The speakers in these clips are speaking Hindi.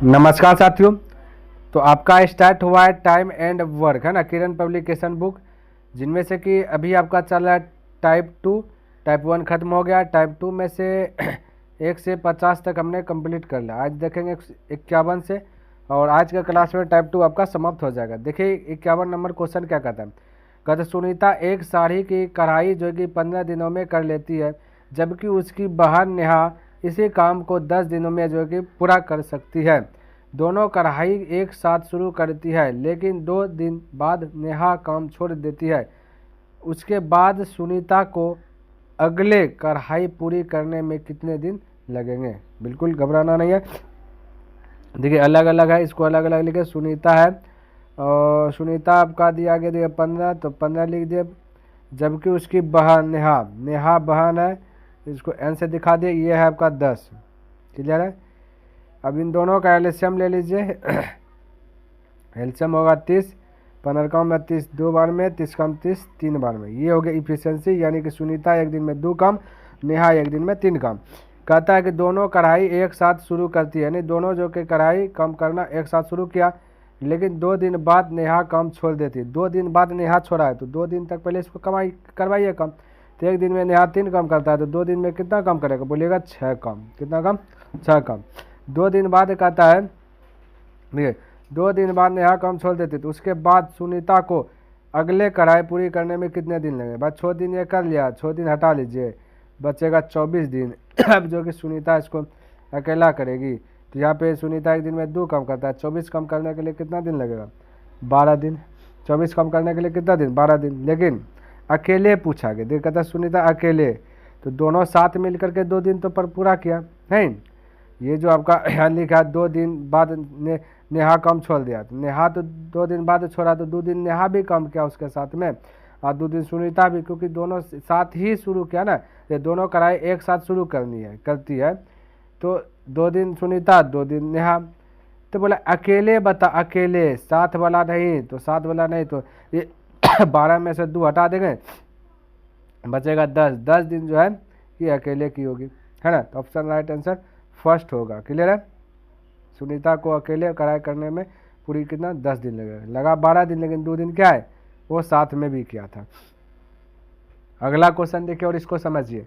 नमस्कार साथियों। तो आपका स्टार्ट हुआ है टाइम एंड वर्क, है ना, किरण पब्लिकेशन बुक, जिनमें से कि अभी आपका चल रहा है टाइप 1 खत्म हो गया। टाइप 2 में से 1 से 50 तक हमने कंप्लीट कर लिया। आज देखेंगे 51 से, और आज का क्लास में टाइप 2 आपका समाप्त हो जाएगा। देखिए 51 नंबर क्वेश्चन क्या कहता है। कहते सुनीता एक साड़ी की कढ़ाई जो कि 15 दिनों में कर लेती है, जबकि उसकी बहन नेहा इसी काम को 10 दिनों में जो कि पूरा कर सकती है। दोनों कढ़ाई एक साथ शुरू करती है, लेकिन 2 दिन बाद नेहा काम छोड़ देती है। उसके बाद सुनीता को अगले कढ़ाई पूरी करने में कितने दिन लगेंगे। बिल्कुल घबराना नहीं है। देखिए अलग अलग है, इसको अलग अलग लिखे। सुनीता है और सुनीता आपका दिया गया, देखिए 15, तो 15 लिख दिए। जबकि उसकी बहन नेहा बहन है, इसको एन से दिखा दिए। ये है आपका 10। क्लियर है। अब इन दोनों का एलसीएम ले लीजिए। एलसीएम होगा 30, 15 कम में 30 2 बार में, 30 कम 30 3 बार में। ये हो गया इफिशियंसी, यानी कि सुनीता एक दिन में 2 काम, नेहा एक दिन में 3 काम। कहता है कि दोनों कढ़ाई एक साथ शुरू करती है, यानी दोनों जो कि कढ़ाई काम करना एक साथ शुरू किया, लेकिन 2 दिन बाद नेहा काम छोड़ देती है। 2 दिन बाद नेहा छोड़ा है, तो 2 दिन तक पहले इसको करवाइए काम। तो एक दिन में नेहा 3 काम करता है, तो 2 दिन में कितना काम करेगा, बोलिएगा 6 काम। कितना काम, 6 काम। 2 दिन बाद कहता है, देखिए 2 दिन बाद नेहा काम छोड़ देती, तो उसके बाद सुनीता को अगले कढ़ाई पूरी करने में कितने दिन लगे। बस 6 दिन ये कर लिया, 6 दिन हटा लीजिए, बचेगा 24 दिन। अब जो कि सुनीता इसको अकेला करेगी, तो यहाँ पे सुनीता एक दिन में 2 काम करता है। 24 काम करने के लिए कितना दिन लगेगा, 12 दिन। 24 काम करने के लिए कितना दिन, 12 दिन। लेकिन अकेले पूछा गया, देख कहता सुनीता अकेले, तो दोनों साथ मिल करके 2 दिन तो पर पूरा किया है। ये जो आपका यहाँ लिखा 2 दिन बाद नेहा काम छोड़ दिया, तो नेहा तो 2 दिन बाद छोड़ा, तो 2 दिन नेहा भी काम किया उसके साथ में, और 2 दिन सुनीता भी, क्योंकि दोनों साथ ही शुरू किया ना। ये दोनों कढ़ाई एक साथ शुरू करती है, तो 2 दिन सुनीता 2 दिन नेहा। तो बोला अकेले बता, अकेले, साथ वाला नहीं, तो साथ वाला नहीं, तो ये 12 में से 2 हटा देंगे, बचेगा 10। 10 दिन जो है ये अकेले की होगी, है ना। तो ऑप्शन राइट आंसर फर्स्ट होगा। क्लियर है। सुनीता को अकेले कढ़ाई करने में पूरी कितना 10 दिन लगेगा, लगा 12 दिन, लेकिन 2 दिन क्या है वो साथ में भी किया था। अगला क्वेश्चन देखिए और इसको समझिए।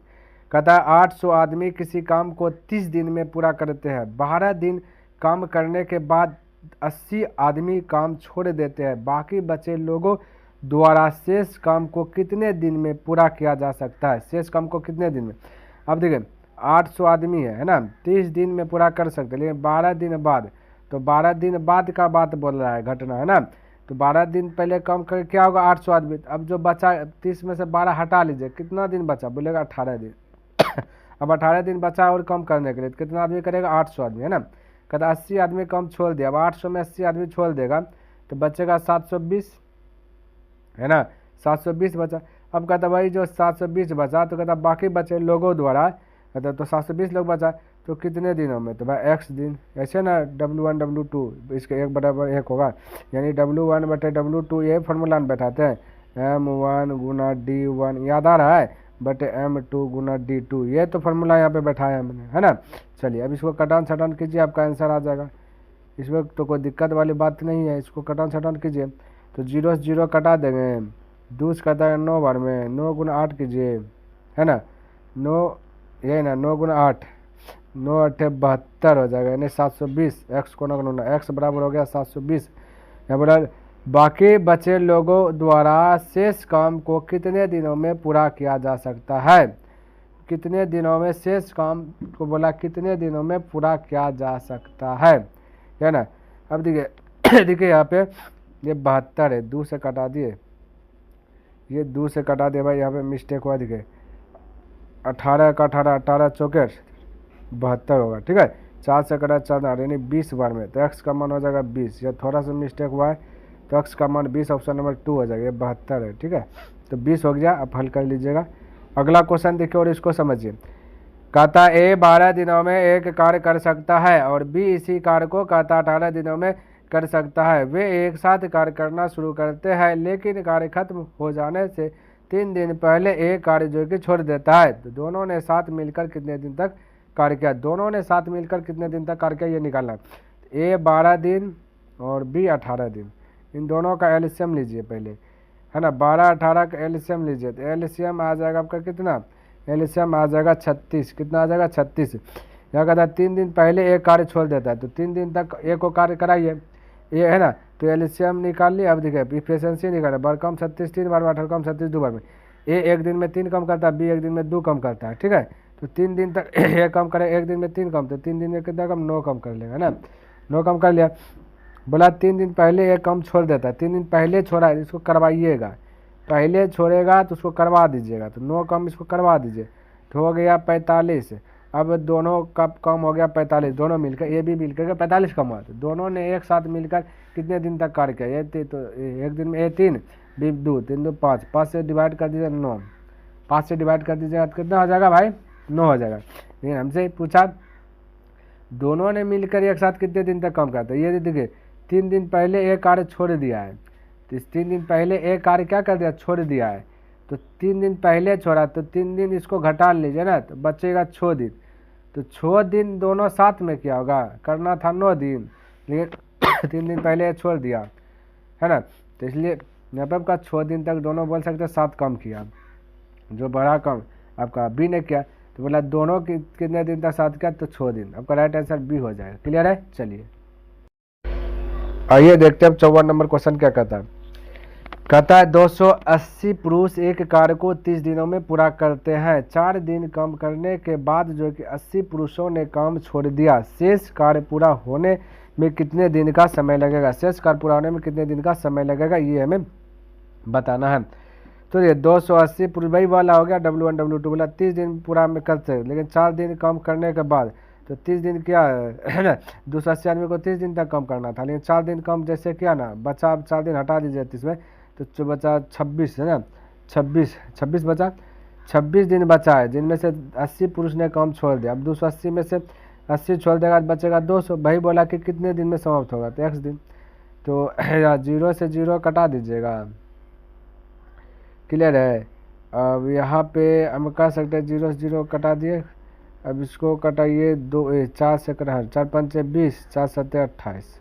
कहता है 800 आदमी किसी काम को 30 दिन में पूरा करते हैं। 12 दिन काम करने के बाद 80 आदमी काम छोड़ देते हैं। बाकी बचे लोगों द्वारा शेष काम को कितने दिन में पूरा किया जा सकता है। शेष काम को कितने दिन में। अब देखिए 800 आदमी है ना, 30 दिन में पूरा कर सकते हैं, लेकिन 12 दिन बाद, तो 12 दिन बाद का बात बोल रहा है, घटना है ना। तो 12 दिन पहले काम कर क्या होगा, 800 आदमी। अब जो बचा 30 में से 12 हटा लीजिए, कितना दिन बचा, बोलेगा 18 दिन। अब 18 दिन बचा और कम करने के लिए, तो कितना आदमी करेगा, 800 आदमी, है ना। कहता 80 आदमी कम छोड़ दिया। अब 800 में 80 आदमी छोड़ देगा, तो बचेगा 720, है ना। 720 बचा। अब कहता भाई जो 720 बचा, तो कहता बाकी बचे लोगों द्वारा, कहता तो 720 लोग बचा, तो कितने दिनों में, तो भाई x दिन। ऐसे ना W1 W2 इसके 1 बराबर 1 होगा, यानी W1 बटे W2 ये फॉर्मूला में बैठाते हैं, M1 गुना D1, याद आ रहा है, बटे M2 गुना D2, ये तो फॉर्मूला यहाँ पे बैठाया है मैंने, है ना। चलिए अब इसको कटान छटान कीजिए, आपका आंसर आ जाएगा। इसमें तो कोई दिक्कत वाली बात नहीं है, इसको कटान छटान कीजिए, तो 0 से 0 कटा देंगे। 2 से कटा 9 बार में, 9 गुना 8 कीजिए, है ना। 9 ये ना 9 गुना 8, 9 8 72 हो जाएगा, यानी 720। एक्स को ना एक्स बराबर हो गया 720। यहाँ बोला बाकी बचे लोगों द्वारा शेष काम को कितने दिनों में पूरा किया जा सकता है। कितने दिनों में शेष काम को बोला कितने दिनों में पूरा किया जा सकता है ना। अब देखिए देखिए यहाँ पे ये 72 है, 2 से कटा दिए, ये 2 से कटा दिए भाई, यहाँ पे मिस्टेक हुआ। देखिए 18 का 18, 18 चौके 72 होगा, ठीक है। 4 से कटा 4, यानी 20 बार में, तो x का मान हो जाएगा 20। या थोड़ा सा मिस्टेक हुआ है, तो x का मान 20, ऑप्शन नंबर 2 हो जाएगा। ये 72 है, ठीक है। तो 20 हो गया, आप हल कर लीजिएगा। अगला क्वेश्चन देखिए और इसको समझिए। कहता A 12 दिनों में एक कार्य कर सकता है, और B इसी कार्य को कहता 18 दिनों में कर सकता है। वे एक साथ कार्य करना शुरू करते हैं, लेकिन कार्य खत्म हो जाने से 3 दिन पहले एक कार्य जो कि छोड़ देता है। तो दोनों ने साथ मिलकर कितने दिन तक कार्य किया, दोनों ने साथ मिलकर कितने दिन तक कार्य किया, ये निकालना है। ए 12 दिन और बी 18 दिन, इन दोनों का एलसीएम लीजिए पहले, है ना। 12 18 का एलसीएम लीजिए तो एलसीएम आ जाएगा आपका कितना, एलसीएम आ जाएगा 36। कितना आ जाएगा 36। यहाँ कहता है 3 दिन पहले एक कार्य छोड़ देता है तो 3 दिन तक एक को कार्य कराइए, ये है ना। तो एलसीएम निकाल लिया। अब देखिए इफिशियंसी निकाले, बार कम 36 3 बार में, 18 कम 36 2 बार में। ए एक दिन में 3 कम करता है, बी एक दिन में 2 कम करता है, ठीक है। तो 3 दिन तक एक कम करे, एक दिन में 3 कम, तो 3 दिन में कितना कम, 9 कम कर लेगा ना, 9 कम कर लिया। बोला 3 दिन पहले एक कम छोड़ देता है, 3 दिन पहले छोड़ा है, इसको करवाइएगा, पहले छोड़ेगा तो उसको करवा दीजिएगा, तो 9 कम इसको करवा दीजिए, तो हो गया 45। अब दोनों कब कम हो गया 45, दोनों मिलकर ए बी मिलकर 45 कम हुआ, तो दोनों ने एक साथ मिलकर कितने दिन तक कार्य किया, ये तो एक दिन में ए 3 बी 2 3 2 5, 5 से डिवाइड कर दीजिए 9, 5 से डिवाइड कर दीजिएगा तो कितना हो जाएगा भाई, 9 हो जाएगा। लेकिन हमसे पूछा दोनों ने मिलकर एक साथ कितने दिन तक काम करता है, ये देखिए 3 दिन पहले एक कार्य छोड़ दिया है, तो इस 3 दिन पहले एक कार्य क्या कर दिया, छोड़ दिया है, तो 3 दिन पहले छोड़ा, तो 3 दिन इसको घटा लीजिए ना, तो बचेगा 6 दिन। तो 6 दिन दोनों साथ में क्या होगा, करना था 9 दिन, लेकिन 3 दिन पहले छोड़ दिया, है ना। तो इसलिए यहाँ पर आपका 6 दिन तक दोनों बोल सकते हैं 7 कम किया, जो बड़ा कम आपका बी ने किया, तो बोला दोनों कितने दिन तक साथ किया, तो 6 दिन। आपका राइट आंसर बी हो जाएगा। क्लियर है, चलिए आइए देखते हैं 54 नंबर क्वेश्चन क्या कहता है। कहता है 280 पुरुष एक कार्य को 30 दिनों में पूरा करते हैं, 4 दिन काम करने के बाद जो कि 80 पुरुषों ने काम छोड़ दिया, शेष कार्य पूरा होने में कितने दिन का समय लगेगा, शेष कार्य पूरा होने में कितने दिन का समय लगेगा, ये हमें बताना है। तो ये 280 पूर्वी वाला हो गया, W1 W2 बोला 30 दिन पूरा में करते हैं, लेकिन 4 दिन काम करने के बाद, तो 30 दिन क्या है ना, 280 आदमी को 30 दिन तक कम करना था, लेकिन 4 दिन कम जैसे क्या ना बचा, 4 दिन हटा दीजिए 30 में, तो जो बचा 26 है ना, 26 बचा, 26 दिन बचा है, जिनमें से 80 पुरुष ने काम छोड़ दिया। अब 280 में से 80 छोड़ देगा, बचेगा 200। भाई बोला कि कितने दिन में समाप्त होगा, तो x दिन, तो 0 से 0 कटा दीजिएगा। क्लियर है। अब यहाँ पे हम कह सकते हैं 0 से 0 कटा दिए, अब इसको कटाइए 4 से कटा, 4 5 20, 4 7 28,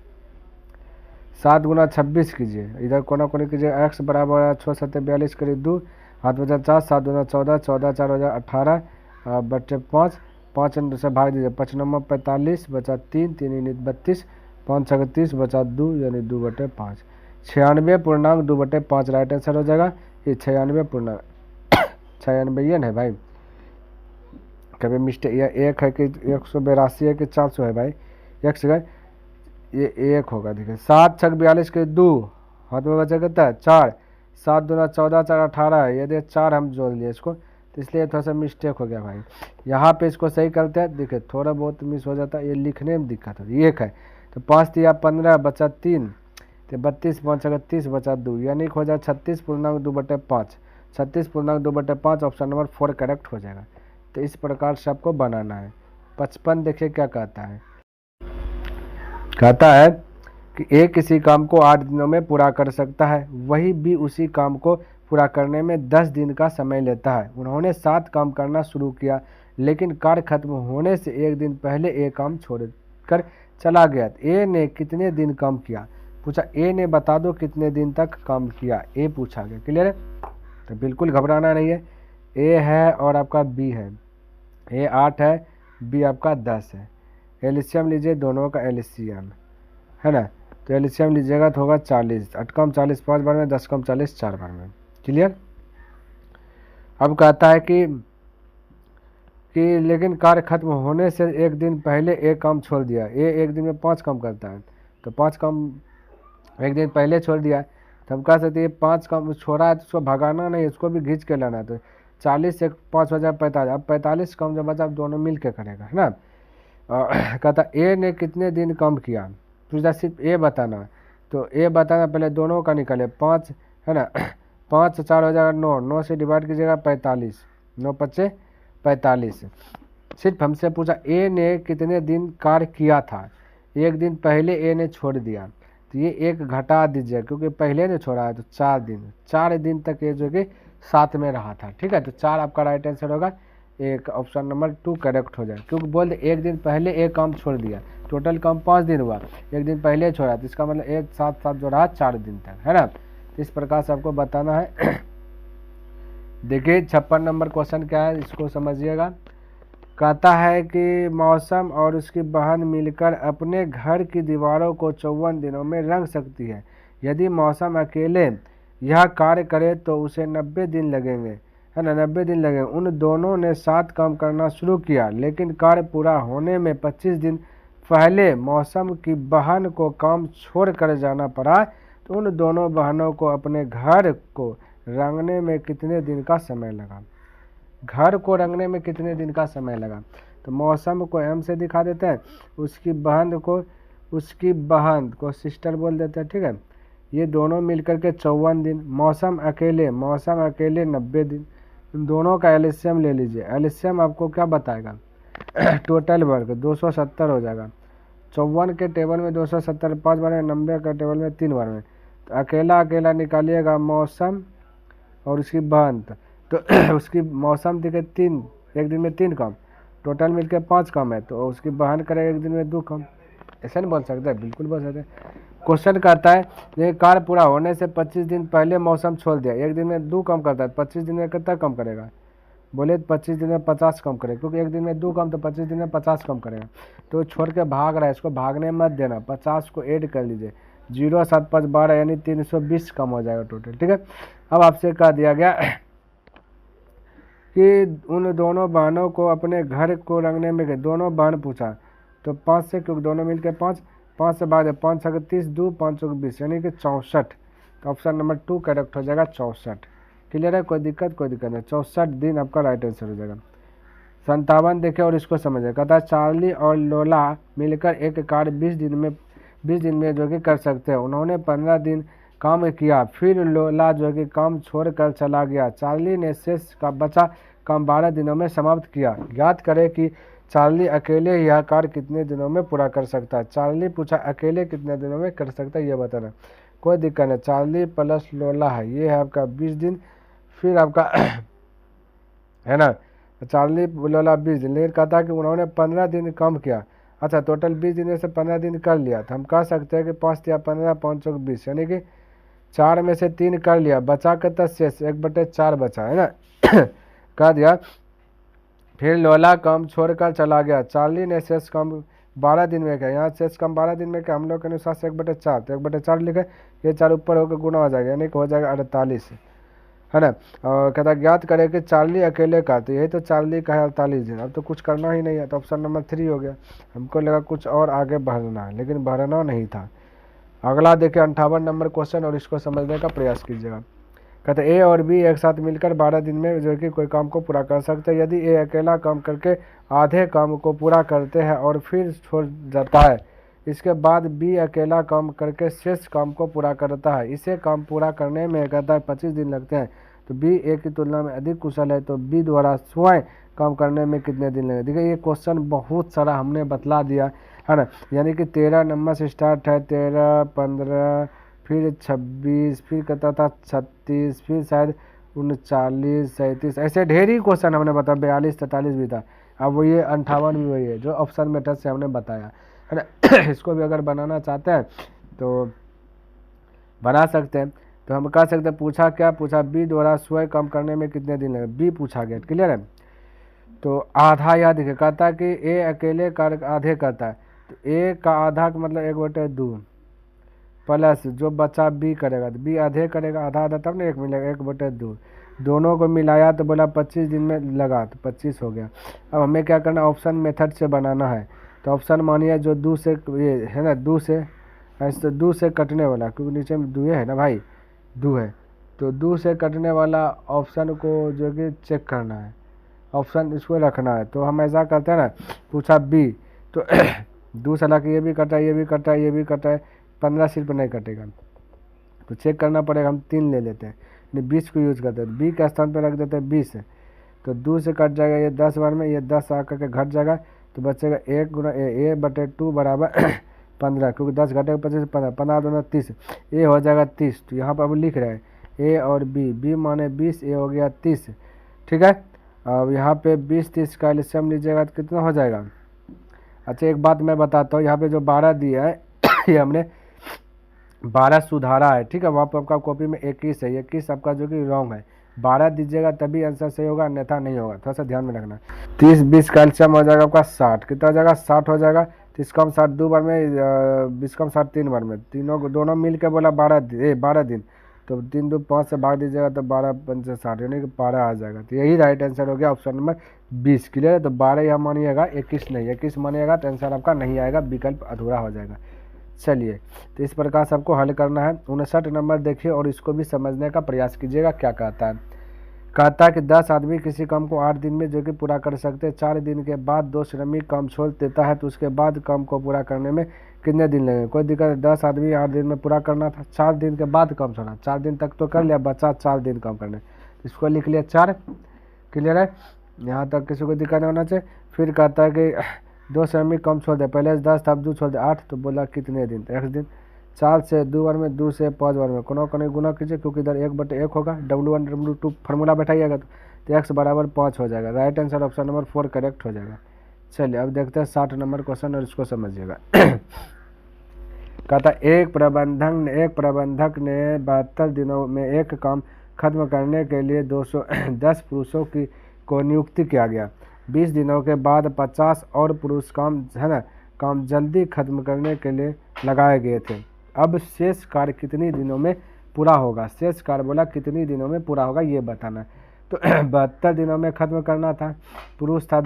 7 गुना 26 कीजिए, इधर कोना कोनी कीजिए, x बराबर 6 7 42 करीब 2, हाथ बचा 4, 7 दूना 14, 14 4 हो जाए 18, बटे 5, 5 से भाग दीजिए, 5 9 45, बचा 3, 3 32, 5 6 30, बचा 2 यानी 2 बटे 5, 96.2/5 राइट आंसर हो जाएगा। ये 96.96 ये है भाई, कभी मिस्टेक, यह 1 है कि 182 है कि 400 है भाई, 1 सेकंड, ये 1 होगा, देखिए 7 6 42 के 2, हाथ में बचा कितना है 4, 7 दूना 14 4 18 है, ये 4 हम जोड़ लिए इसको, तो इसलिए थोड़ा सा मिस्टेक हो गया भाई। यहाँ पे इसको सही करते हैं, देखिए थोड़ा बहुत मिस हो जाता है, ये लिखने में दिक्कत है। 1 है तो 5 दिया 15, बचा 3, तो 32 5 30, बचा 2, यानी हो जाए 36.2/5, 36.2/5, ऑप्शन नंबर 4 करेक्ट हो जाएगा। तो इस प्रकार से आपको बनाना है। 55 देखिए क्या कहता है, कहता है कि ए किसी काम को 8 दिनों में पूरा कर सकता है, वही बी उसी काम को पूरा करने में 10 दिन का समय लेता है। उन्होंने 7 काम करना शुरू किया, लेकिन कार्य खत्म होने से 1 दिन पहले ए काम छोड़कर चला गया। ए ने कितने दिन काम किया, पूछा ए ने बता दो कितने दिन तक काम किया, ए पूछा गया। क्लियर है, तो बिल्कुल घबराना नहीं है। ए है और आपका बी है, ए 8 है, बी आपका 10 है। एलसीएम लीजिए दोनों का, एलसीएम है ना, तो एलसीएम लीजिएगा तो होगा 40, 8 कम 40 5 बार में, 10 कम 40 4 बार में। क्लियर। अब कहता है कि लेकिन कार्य खत्म होने से 1 दिन पहले एक काम छोड़ दिया। ए 1 दिन में 5 काम करता है, तो 5 काम 1 दिन पहले छोड़ दिया, तो हम कह सकते हैं 5 काम छोड़ा है तो उसको भगाना नहीं, उसको भी घींच के लाना है। तो 40 से 5 हो जाए 45, अब 45 कम जब बचा, अब दोनों मिल के करेगा, है ना। कहता ए ने कितने दिन कम किया, पूछता सिर्फ ए बताना, तो ए बताना, पहले दोनों का निकाले, 5 है ना, 5 4 हो जाएगा 9, 9 से डिवाइड कीजिएगा 45, 9 5 45। सिर्फ हमसे पूछा ए ने कितने दिन कार्य किया था, 1 दिन पहले ए ने छोड़ दिया, तो ये 1 घटा दीजिए, क्योंकि पहले ने छोड़ा है, तो 4 दिन, 4 दिन तक ये जो कि साथ में रहा था। ठीक है, तो 4 आपका राइट आंसर होगा। एक ऑप्शन नंबर 2 करेक्ट हो जाए, क्योंकि बोल दे एक दिन पहले एक काम छोड़ दिया, टोटल काम 5 दिन हुआ, एक दिन पहले छोड़ा, तो इसका मतलब एक साथ साथ जो रहा 4 दिन तक, है ना। तो इस प्रकार से आपको बताना है। देखिए 56 नंबर क्वेश्चन क्या है, इसको समझिएगा। कहता है कि मौसम और उसकी बहन मिलकर अपने घर की दीवारों को 54 दिनों में रंग सकती है। यदि मौसम अकेले यह कार्य करे तो उसे 90 दिन लगेंगे, है ना, 90 दिन लगेंगे। उन दोनों ने साथ काम करना शुरू किया, लेकिन कार्य पूरा होने में 25 दिन पहले मौसम की बहन को काम छोड़ कर जाना पड़ा। तो उन दोनों बहनों को अपने घर को रंगने में कितने दिन का समय लगा? घर को रंगने में कितने दिन का समय लगा? तो मौसम को एम से दिखा देते हैं, उसकी बहन को सिस्टर बोल देते हैं, ठीक है। ये दोनों मिलकर के 54 दिन, मौसम अकेले 90 दिन। इन दोनों का एलसीएम ले लीजिए। एलसीएम आपको क्या बताएगा? टोटल वर्ग 270 हो जाएगा। 54 के टेबल में 270 5 बार में, 90 के टेबल में 3 बार में। तो अकेला अकेला निकालिएगा मौसम और उसकी बहन, तो उसकी मौसम दिखे 3, एक दिन में 3 काम, टोटल मिलकर 5 काम है, तो उसकी बहन करेगा एक दिन में 2 काम। ऐसा नहीं बोल सकते? बिल्कुल बोल सकते। क्वेश्चन कहता है ये कार्य पूरा होने से 25 दिन पहले मौसम छोड़ दिया, एक दिन में 2 काम करता है, 25 दिन में कितना कम करेगा? बोले 25 दिन में 50 कम करेगा, क्योंकि एक दिन में 2 काम, तो 25 दिन में 50 कम करेगा। तो छोड़ के भाग रहा है, इसको भागने मत देना, 50 को ऐड कर लीजिए, 0 7 5 12 यानी 320 कम हो जाएगा टोटल, ठीक है। अब आपसे कह दिया गया कि उन दोनों बहनों को अपने घर को रंगने में गए, दोनों बहन पूछा, तो 5 से, क्योंकि दोनों मिलकर 5 से भाग 5 छक 30 2 5 चौक 20 यानी कि 64। तो ऑप्शन नंबर 2 करेक्ट हो जाएगा, 64। क्लियर है? कोई दिक्कत नहीं, 64 दिन आपका राइट आंसर हो जाएगा। 57 देखे और इसको समझे। कहता है चार्ली और लोला मिलकर एक कार्य 20 दिन में जो कि कर सकते हैं। उन्होंने 15 दिन काम किया, फिर लोला जो कि काम छोड़कर चला गया। चार्ली ने शेष का बचा काम 12 दिनों में समाप्त किया। ज्ञात करें कि चार्ली अकेले यह कार्य कितने दिनों में पूरा कर सकता है। चार्ली पूछा अकेले कितने दिनों में कर सकता है, ये बताना। कोई दिक्कत नहीं, चार्ली प्लस लोला है, ये है आपका 20 दिन, फिर आपका है ना, चार्ली लोला 20 दिन। लेकिन कहता है कि उन्होंने 15 दिन कम किया। अच्छा, टोटल 20 दिन में से 15 दिन कर लिया, तो हम कह सकते हैं कि 5 या 15 5 चौक 20 यानी कि 4 में से 3 कर लिया, बचा कितना शेष 1/4 बचा, है ना। कह दिया फिर लोला काम छोड़कर चला गया। चार्ली ने शेष काम 12 दिन में किया। यहाँ शेष काम 12 दिन में किया, हम लोग के अनुसार से 1/4, तो 1/4 लिखे, ये 4 ऊपर होकर गुना हो जाएगा, यानी कि हो जाएगा 48, है ना। और कहता ज्ञात करे कि चार्ली अकेले का, तो यही तो चार्ली का है 48 दिन। अब तो कुछ करना ही नहीं है, तो ऑप्शन नंबर 3 हो गया। हमको लगा कुछ और आगे बढ़ना है, लेकिन बढ़ना नहीं था। अगला देखिए 58 नंबर क्वेश्चन, और इसको समझने का प्रयास कीजिएगा। कहते ए और बी एक साथ मिलकर 12 दिन में जो कि कोई काम को पूरा कर सकते हैं। यदि ए अकेला काम करके आधे काम को पूरा करते हैं और फिर छोड़ जाता है, इसके बाद बी अकेला काम करके शेष काम को पूरा करता है। इसे काम पूरा करने में कहता है 25 दिन लगते हैं। तो बी ए की तुलना में अधिक कुशल है, तो बी द्वारा स्वयं काम करने में कितने दिन लगे? देखिए ये क्वेश्चन बहुत सारा हमने बतला दिया, है ना। यानी कि 13 नंबर से स्टार्ट है, 13 15 फिर 26, फिर कहता था 36, फिर शायद 39 37, ऐसे ढेर ही क्वेश्चन हमने बताया, 42 43 भी था। अब वो ये 58 भी वही है जो ऑप्शन मेथड से हमने बताया, है ना। इसको भी अगर बनाना चाहते हैं तो बना सकते हैं। तो हम कह सकते हैं पूछा क्या, पूछा बी द्वारा स्वयं काम करने में कितने दिन लगे, बी पूछा गया, क्लियर है। तो आधा याद देखिए, कहता है कि ए अकेले कार्य आधे करता है, तो ए का आधा का मतलब 1/2 प्लस जो बचा बी करेगा, तो बी आधे करेगा, आधा आधा तब ना 1 मिलेगा, 1/2 दोनों को मिलाया तो बोला 25 दिन में लगा, तो 25 हो गया। अब हमें क्या करना, ऑप्शन मेथड से बनाना है। तो ऑप्शन मानिए जो 2 से ये है ना, 2 से ऐसे 2 से कटने वाला, क्योंकि नीचे में 2 है ना भाई, 2 है, तो 2 से कटने वाला ऑप्शन को जो कि चेक करना है, ऑप्शन इसको रखना है। तो हम ऐसा करते हैं ना, पूछा बी, तो 2 साल के ये भी कटा है, ये भी कटा है, ये भी कटा है, 15 सिर्फ नहीं कटेगा, तो चेक करना पड़ेगा। हम 3 ले लेते हैं, 20 को यूज करते हैं, बी के स्थान पर रख देते हैं 20, तो 2 से कट जाएगा ये 10 बार में, ये 10 आकर के घट जाएगा, तो बचेगा 1 गुना a/2 बराबर 15, क्योंकि 10 घटेगा 25 15, 15 दूना 30, ए हो जाएगा 30। तो यहाँ पर अब लिख रहे हैं ए और बी, बी माने 20, ए हो गया 30, ठीक है। अब यहाँ पे 20 30 का एलसीएम लीजिएगा तो कितना हो जाएगा। अच्छा एक बात मैं बताता हूँ, यहाँ पे जो 12 दिया है ये हमने 12 सुधारा है, ठीक है। वहाँ पर आपका कॉपी में 21 है, 21 आपका जो कि रॉन्ग है। 12 दीजिएगा तभी आंसर सही होगा, अन्यथा नहीं होगा, थोड़ा सा ध्यान में रखना। 30 20 का एलसीएम हो जाएगा आपका 60, कितना हो जाएगा 60 हो जाएगा। 30 कम 60 दो बार में, 20 कम 60 तीन बार में, तीनों को दोनों मिल के बोला 12 दिन, तो 3 2 5 से भाग दीजिएगा तो 12 5 60 यानी कि 12 आ जाएगा। तो यही राइट आंसर हो गया ऑप्शन नंबर 20। क्लियर है। तो 12 यहाँ मानिएगा, 21 नहीं, 21 मानिएगा तो आंसर आपका नहीं आएगा, विकल्प अधूरा हो जाएगा। चलिए तो इस प्रकार से आपको हल करना है। 59 नंबर देखिए और इसको भी समझने का प्रयास कीजिएगा क्या कहता है। कहता है कि 10 आदमी किसी काम को 8 दिन में जो कि पूरा कर सकते हैं, 4 दिन के बाद 2 श्रमिक काम छोड़ देता है तो उसके बाद काम को पूरा करने में कितने दिन लगेंगे। कोई दिक्कत नहीं, 10 आदमी 8 दिन में पूरा करना था, 4 दिन के बाद काम छोड़ा, 4 दिन तक तो कर लिया, बचा 4 दिन काम करने, इसको लिख लिया 4। क्लियर है, यहाँ तक किसी को दिक्कत नहीं होना चाहिए। फिर कहता है कि 2 श्रमिक कम छोड़ दे, पहले 10 था अब 2 छोड़ दे 8, तो बोला कितने दिन, तो 1 दिन। 4 से 2 बार में, 2 से 5 बार में, कोनो गुना कीजिए क्योंकि इधर 1/1 होगा, W1 W2 फार्मूला बैठाइएगा तो x बराबर 5 हो जाएगा। Right answer option number 4 correct हो जाएगा। चलिए अब देखते हैं 60 नंबर क्वेश्चन और इसको समझिएगा। कहता एक प्रबंधक ने 72 दिनों में एक काम खत्म करने के लिए 210 पुरुषों की को नियुक्ति किया गया। 20 दिनों के बाद 50 और पुरुष काम जल्दी खत्म करने के लिए लगाए गए थे। अब शेष कार्य कितनी दिनों में पूरा होगा। शेष कार्य बोला कितनी दिनों में पूरा होगा ये बताना। तो 72 दिनों में खत्म करना था, पुरुष था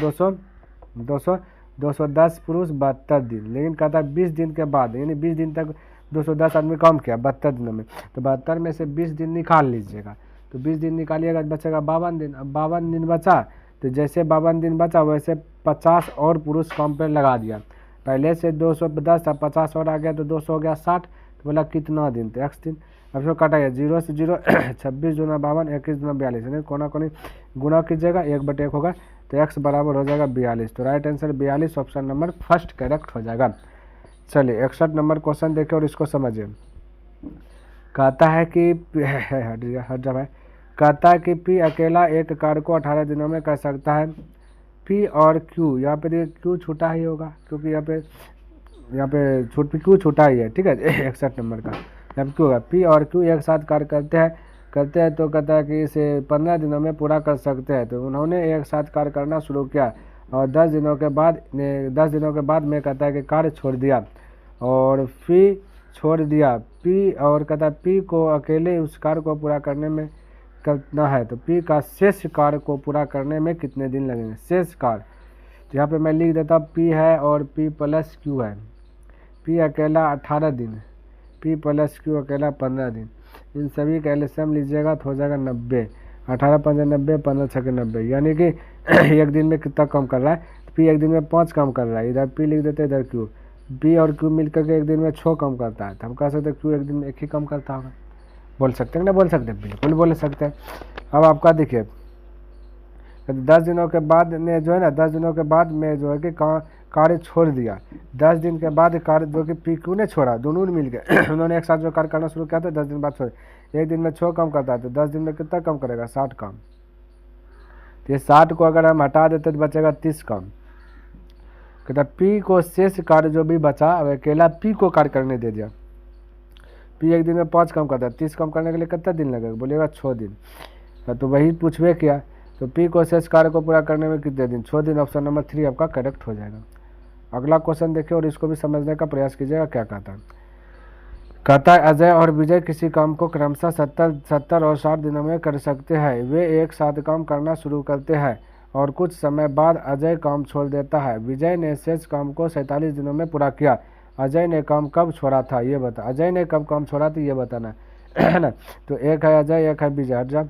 210 पुरुष 72 दिन, लेकिन कहता है 20 दिन के बाद, यानी 20 दिन तक 210 आदमी काम किया 72 दिनों में, तो 72 में से 20 दिन निकाल लीजिएगा, तो 20 दिन निकालिएगा बचेगा 52 दिन। अब 52 दिन बचा, तो जैसे 52 दिन बचा वैसे 50 और पुरुष काम पर लगा दिया। पहले से 210 था, 50 और आ गया तो 200 हो गया 60, तो बोला कितना दिन, तो x दिन। अब इसको काटा गया 0 से 0 26 दूना 52, 21 दूना 42, यानी कोना कोनी गुना कीजिएगा 1/1 होगा, तो x बराबर हो जाएगा 42। तो right answer 42 option number first correct हो जाएगा। चलिए 61 नंबर क्वेश्चन देखिए और इसको समझिए। कहता है कि कहता है कि P अकेला एक कार्य को 18 दिनों में कर सकता है। P और Q, यहाँ पे देखिए Q छूटा ही होगा क्योंकि यहाँ पे Q छूटा ही है, ठीक है। 61 नंबर का यहाँ पे Q होगा। P और Q एक साथ कार्य करते हैं तो कहता है कि इसे 15 दिनों में पूरा कर सकते हैं। तो उन्होंने एक साथ कार्य करना शुरू किया और 10 दिनों के बाद में कहता है कि कार्य छोड़ दिया और P छोड़ दिया P, और कहता है P को अकेले उस कार्य को पूरा करने में करना है, तो P का शेष कार्य को पूरा करने में कितने दिन लगेंगे। शेष कार्य तो यहाँ पे मैं लिख देता हूँ P है और P प्लस Q है। P अकेला 18 दिन, P प्लस Q अकेला 15 दिन, इन सभी का एलसीएम लीजिएगा तो हो जाएगा 90। 18 5 90, 15 6 90, यानी कि एक दिन में कितना काम कर रहा है। P एक दिन में 5 काम कर रहा है, इधर P लिख देते इधर Q। P और Q मिलकर के एक दिन में 6 काम करता है, तो हम कह सकते हैं Q एक दिन में 1 ही काम करता होगा। बोल सकते हैं ना, बोल सकते हैं, बिल्कुल बोल सकते हैं। अब आपका देखिए 10 दिनों के बाद ने जो है ना, 10 दिनों के बाद में जो है कि कार्य छोड़ दिया। 10 दिन के बाद कार्य जो कि P Q ने छोड़ा, दोनों ने मिलकर उन्होंने एक साथ जो कार्य करना शुरू किया था 10 दिन बाद छोड़, एक दिन में 6 काम करता है, तो 10 दिन में कितना काम करेगा 60 काम। तो ये 60 को अगर हम हटा देते तो बचेगा 30 काम। कहता P को शेष कार्य जो भी बचा अब अकेला P को कार्य करने दे दिया। P एक दिन में 5 काम करता है, 30 काम करने के लिए कितना दिन लगेगा, बोलेगा 6 दिन। तो वही पूछवे किया, तो P को शेष कार्य को पूरा करने में कितने दिन, 6 दिन। ऑप्शन नंबर 3 आपका करेक्ट हो जाएगा। अगला क्वेश्चन देखिए और इसको भी समझने का प्रयास कीजिएगा क्या कहता है। कहता है अजय और विजय किसी काम को क्रमशः 70 और 60 दिनों में कर सकते हैं। वे एक साथ काम करना शुरू करते हैं और कुछ समय बाद अजय काम छोड़ देता है। विजय ने शेष काम को 47 दिनों में पूरा किया। अजय ने काम कब छोड़ा था ये बता, अजय ने कब काम छोड़ा था ये बताना है ना। तो एक है अजय, एक है विजय, हट जा,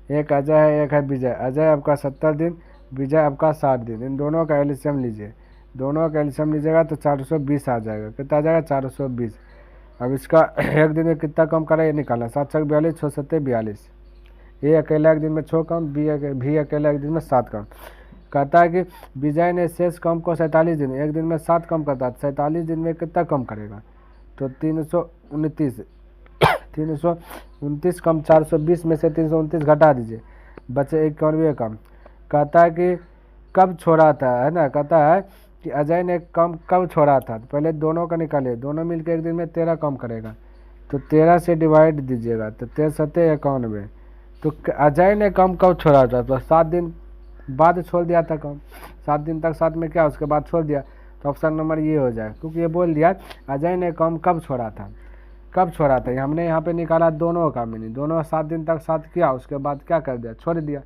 एक अजय है एक है विजय। अजय आपका 70 दिन, विजय आपका 60 दिन, इन दोनों का एलसीएम लीजिए, दोनों का एलसीएम लीजिएगा तो 420 आ जाएगा। कितना आ जाएगा 420। अब इसका एक दिन में कितना कम करा ये निकालना, 7 6 42, 6 7 42। ये अकेला एक दिन में 6 काम, भी अकेला एक दिन में 7 काम। कहता है कि विजय ने शेष काम को 47 दिन, एक दिन में 7 काम करता है, 47 दिन में कितना कम करेगा, तो 329 कम 420 में से 329 घटा दीजिए, बचे 91 काम। कहता है कि कब छोड़ा था, है ना, कहता है कि अजय ने काम कब छोड़ा था। तो पहले दोनों का निकालिए, दोनों मिलकर एक दिन में 13 काम करेगा, तो 13 से डिवाइड दीजिएगा, तो 13 सत्ते 91। तो अजय ने काम कब छोड़ा था, तो 7 दिन बाद छोड़ दिया था काम, 7 दिन तक साथ में क्या उसके बाद छोड़ दिया, तो ऑप्शन नंबर ये हो जाए, क्योंकि ये बोल दिया अजय ने काम कब छोड़ा था, कब छोड़ा था। हमने यहाँ पे निकाला दोनों का मीनिंग, दोनों 7 दिन तक साथ किया, उसके बाद क्या कर दिया, छोड़ दिया।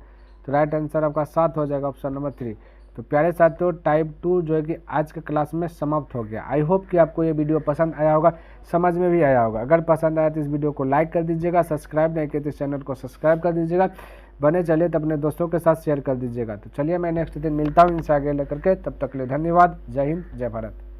तो राइट आंसर आपका 7 हो जाएगा, ऑप्शन नंबर 3। तो प्यारे साथियों, टाइप 2 जो है कि आज के क्लास में समाप्त हो गया। आई होप कि आपको ये वीडियो पसंद आया होगा, समझ में भी आया होगा। अगर पसंद आया तो इस वीडियो को लाइक कर दीजिएगा, सब्सक्राइब नहीं किया तो इस चैनल को सब्सक्राइब कर दीजिएगा, बने चलिए तो अपने दोस्तों के साथ शेयर कर दीजिएगा। तो चलिए मैं नेक्स्ट दिन मिलता हूँ इनसे आगे लेकर के, तब तक के लिए धन्यवाद। जय हिंद, जय भारत।